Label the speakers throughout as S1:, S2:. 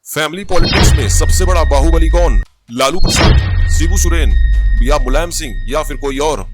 S1: Family politics में सबसे बड़ा बाहुबली कौन? लालू प्रसाद, शिबू सोरेन या मुलायम सिंह या फिर कोई और?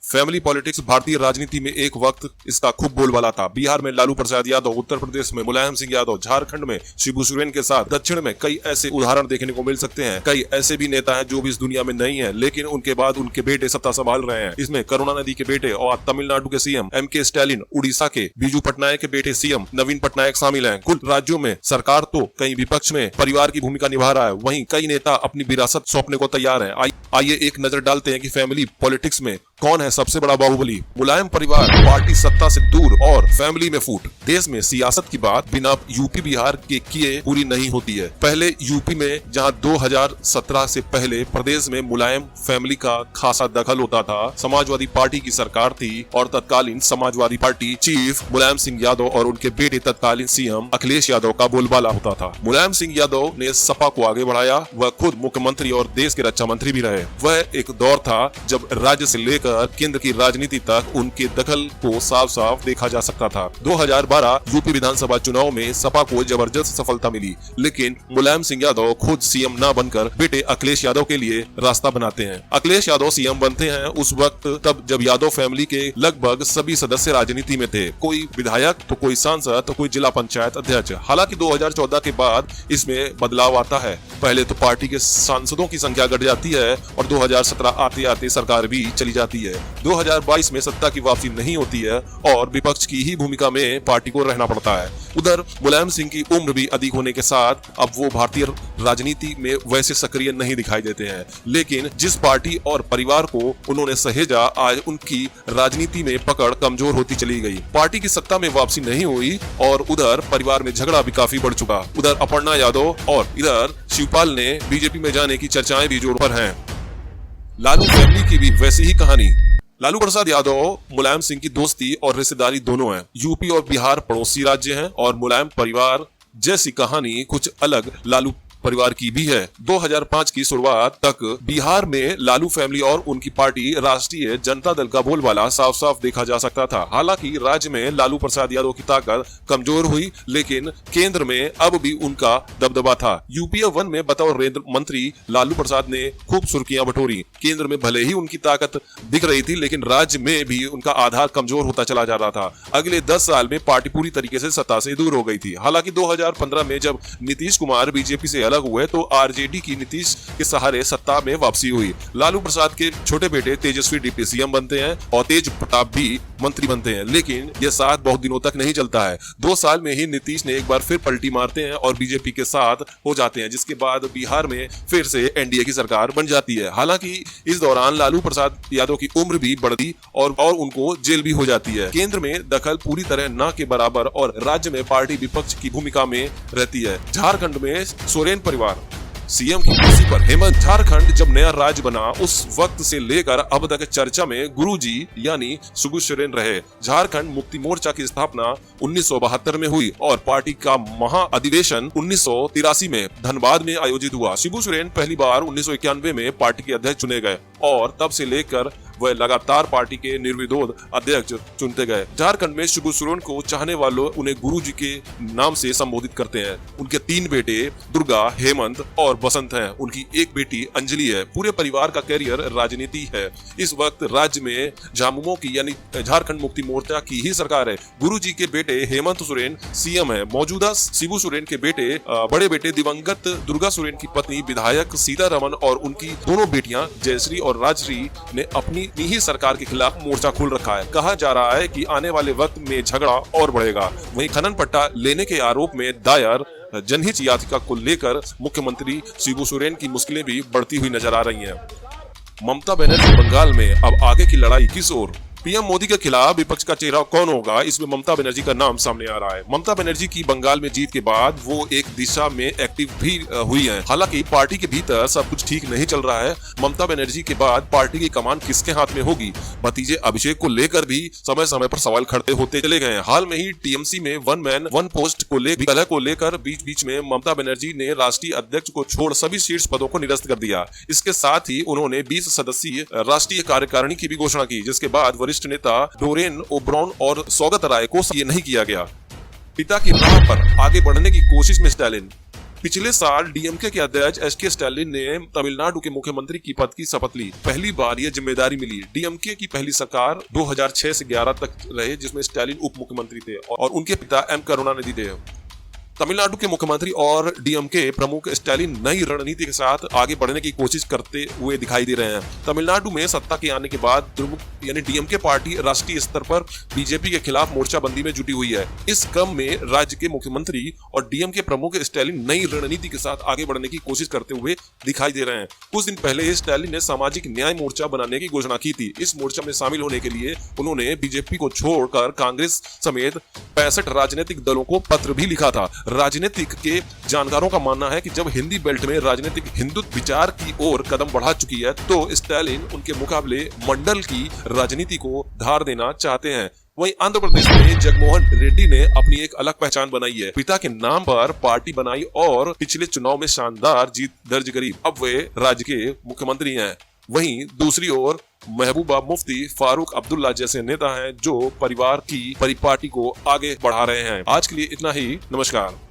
S1: फैमिली पॉलिटिक्स भारतीय राजनीति में एक वक्त इसका खूब बोलबाला था। बिहार में लालू प्रसाद यादव, उत्तर प्रदेश में मुलायम सिंह यादव, झारखंड में शिबू सोरेन के साथ दक्षिण में कई ऐसे उदाहरण देखने को मिल सकते हैं। कई ऐसे भी नेता हैं जो भी इस दुनिया में नहीं है, लेकिन उनके बाद उनके बेटे सत्ता संभाल रहे हैं। इसमें करुणानिधि के बेटे और तमिलनाडु के सीएम MK स्टालिन, उड़ीसा के बीजू पटनायक के बेटे सीएम नवीन पटनायक शामिल हैं। कुल राज्यों में सरकार तो कई विपक्ष में परिवार की भूमिका निभा रहा है, वहीं कई नेता अपनी विरासत सौंपने को तैयार हैं। आइए एक नजर डालते हैं कि फैमिली पॉलिटिक्स में कौन है सबसे बड़ा बाहुबली। मुलायम परिवार, पार्टी सत्ता से दूर और फैमिली में फूट। देश में सियासत की बात बिना यूपी बिहार के किए पूरी नहीं होती है। पहले यूपी में जहां 2017 से पहले प्रदेश में मुलायम फैमिली का खासा दखल होता था, समाजवादी पार्टी की सरकार थी और तत्कालीन समाजवादी पार्टी चीफ मुलायम सिंह यादव और उनके बेटे तत्कालीन सीएम अखिलेश यादव का बोलबाला होता था। मुलायम सिंह यादव ने सपा को आगे बढ़ाया। वह खुद मुख्यमंत्री और देश के रक्षा मंत्री भी रहे। वह एक दौर था जब राज्य से लेकर केंद्र की राजनीति तक उनके दखल को साफ साफ देखा जा सकता था। 2012 यूपी विधानसभा चुनाव में सपा को जबरदस्त सफलता मिली, लेकिन मुलायम सिंह यादव खुद सीएम न बनकर बेटे अखिलेश यादव के लिए रास्ता बनाते हैं। अखिलेश यादव सीएम बनते हैं उस वक्त तब जब यादव फैमिली के लगभग सभी सदस्य राजनीति में थे। कोई विधायक तो कोई सांसद तो कोई जिला पंचायत अध्यक्ष। हालांकि 2014 के बाद इसमें बदलाव आता है। पहले तो पार्टी के सांसदों की संख्या घट जाती है और 2017 आते आते सरकार भी चली जाती है। 2022 में सत्ता की वापसी नहीं होती है और विपक्ष की ही भूमिका में पार्टी को रहना पड़ता है। उधर मुलायम सिंह की उम्र भी अधिक होने के साथ अब वो भारतीय राजनीति में वैसे सक्रिय नहीं दिखाई देते हैं, लेकिन जिस पार्टी और परिवार को उन्होंने सहेजा, आज उनकी राजनीति में पकड़ कमजोर होती चली गई। पार्टी की सत्ता में वापसी नहीं हुई और उधर परिवार में झगड़ा भी काफी बढ़ चुका। उधर अपर्णा यादव और इधर शिवपाल ने बीजेपी में जाने की चर्चाएं भी जोर पर हैं। लालू फैमिली की भी वैसी ही कहानी। लालू प्रसाद यादव मुलायम सिंह की दोस्ती और रिश्तेदारी दोनों हैं। यूपी और बिहार पड़ोसी राज्य हैं और मुलायम परिवार जैसी कहानी कुछ अलग लालू परिवार की भी है। 2005 की शुरुआत तक बिहार में लालू फैमिली और उनकी पार्टी राष्ट्रीय जनता दल का बोलबाला साफ साफ देखा जा सकता था। हालांकि राज्य में लालू प्रसाद यादव की ताकत कमजोर हुई, लेकिन केंद्र में अब भी उनका दबदबा था। यूपीए 1 में बतौर रेल मंत्री लालू प्रसाद ने खूब सुर्खियां बटोरी। केंद्र में भले ही उनकी ताकत दिख रही थी, लेकिन राज्य में भी उनका आधार कमजोर होता चला जा रहा था। अगले 10 साल में पार्टी पूरी तरीके से सत्ता से दूर हो गई थी। हालांकि 2015 में जब नीतीश कुमार बीजेपी से अलग हुए तो आरजेडी की नीतीश के सहारे सत्ता में वापसी हुई। लालू प्रसाद के छोटे बेटे तेजस्वी डिप्टी सीएम बनते हैं और तेज प्रताप भी मंत्री बनते हैं, लेकिन यह साथ बहुत दिनों तक नहीं चलता है। 2 साल में ही नीतीश ने एक बार फिर पलटी मारते हैं और बीजेपी के साथ हो जाते हैं, जिसके बाद बिहार में फिर से एनडीए की सरकार बन जाती है। हालांकि इस दौरान लालू प्रसाद यादव की उम्र भी बढ़ती और उनको जेल भी हो जाती है। केंद्र में दखल पूरी तरह न के बराबर और राज्य में पार्टी विपक्ष की भूमिका में रहती है। झारखंड में सोरेन परिवार सीएम की कुर्सी पर। हेमंत, झारखंड जब नया राज्य बना उस वक्त से लेकर अब तक चर्चा में गुरुजी यानी शिबू सोरेन रहे। झारखंड मुक्ति मोर्चा की स्थापना 1972 में हुई और पार्टी का महा अधिवेशन 1983 में धनबाद में आयोजित हुआ। शिबू सोरेन पहली बार 1991 में पार्टी के अध्यक्ष चुने गए और तब से लेकर वह लगातार पार्टी के निर्विरोध अध्यक्ष चुनते गए। झारखंड में शिबू सोरेन को चाहने वालों उन्हें गुरुजी के नाम से संबोधित करते हैं। उनके 3 बेटे दुर्गा, हेमंत और बसंत हैं। उनकी एक बेटी अंजलि है। पूरे परिवार का कैरियर राजनीति है। इस वक्त राज्य में झामुमो की यानी झारखंड मुक्ति मोर्चा की ही सरकार है। गुरुजी के बेटे हेमंत सोरेन सीएम है। मौजूदा शिबू सोरेन के बड़े बेटे दिवंगत दुर्गा सोरेन की पत्नी विधायक सीतारमन और उनकी दोनों बेटियां जयश्री और राजश्री ने अपनी ही सरकार के खिलाफ मोर्चा खोल रखा है। कहा जा रहा है कि आने वाले वक्त में झगड़ा और बढ़ेगा। वहीं खनन पट्टा लेने के आरोप में दायर जनहित याचिका को लेकर मुख्यमंत्री शिबू सोरेन की मुश्किलें भी बढ़ती हुई नजर आ रही हैं। ममता बनर्जी बंगाल में अब आगे की लड़ाई किस ओर? पीएम मोदी के खिलाफ विपक्ष का चेहरा कौन होगा, इसमें ममता बनर्जी का नाम सामने आ रहा है। ममता बनर्जी की बंगाल में जीत के बाद वो एक दिशा में एक्टिव भी हुई हैं। हालांकि पार्टी के भीतर सब कुछ ठीक नहीं चल रहा है। ममता बनर्जी के बाद पार्टी की कमान किसके हाथ में होगी? भतीजे अभिषेक को लेकर भी समय समय पर सवाल खड़े होते चले गए हैं। हाल में ही टीएमसी में 1 मैन 1 पोस्ट को लेकर बीच में ममता बनर्जी ने राष्ट्रीय अध्यक्ष को छोड़ सभी शीर्ष पदों को निरस्त कर दिया। इसके साथ ही उन्होंने 20 सदस्यीय राष्ट्रीय कार्यकारिणी की भी घोषणा की, जिसके बाद वरिष्ठ नेता डोरेन ओब्रॉन और सौगत राय को ये नहीं किया गया। पिता की राह पर आगे बढ़ने की कोशिश में स्टालिन। पिछले साल डीएमके के अध्यक्ष एस.के. स्टालिन ने तमिलनाडु के मुख्यमंत्री की पद की शपथ ली। पहली बार यह जिम्मेदारी मिली। डीएमके की पहली सरकार 2006 से 11 तक रहे, जिसमें स्टालिन उप मुख्यमंत्री थे और उनके पिता एम करुणानिधि थे। तमिलनाडु के मुख्यमंत्री और डीएमके प्रमुख स्टालिन नई रणनीति के साथ आगे बढ़ने की कोशिश करते हुए दिखाई दे रहे हैं। तमिलनाडु में सत्ता के आने के बाद द्रमुक यानी डीएमके पार्टी राष्ट्रीय स्तर पर बीजेपी के खिलाफ मोर्चाबंदी में जुटी हुई है। इस क्रम में राज्य के मुख्यमंत्री और डीएमके प्रमुख स्टालिन नई रणनीति के साथ आगे बढ़ने की कोशिश करते हुए दिखाई दे रहे हैं। कुछ दिन पहले स्टालिन ने सामाजिक न्याय मोर्चा बनाने की घोषणा की थी। इस मोर्चा में शामिल होने के लिए उन्होंने बीजेपी को छोड़कर कांग्रेस समेत 65 राजनीतिक दलों को पत्र भी लिखा था। राजनीतिक के जानकारों का मानना है कि जब हिंदी बेल्ट में राजनीतिक हिंदुत्व विचार की ओर कदम बढ़ा चुकी है, तो स्टालिन उनके मुकाबले मंडल की राजनीति को धार देना चाहते हैं। वहीं आंध्र प्रदेश में जगनमोहन रेड्डी ने अपनी एक अलग पहचान बनाई है। पिता के नाम पर पार्टी बनाई और पिछले चुनाव में शानदार जीत दर्ज करी। अब वे राज्य के मुख्यमंत्री हैं। वहीं दूसरी ओर महबूबा मुफ्ती, फारूक अब्दुल्ला जैसे नेता हैं जो परिवार की परिपाटी को आगे बढ़ा रहे हैं। आज के लिए इतना ही। नमस्कार।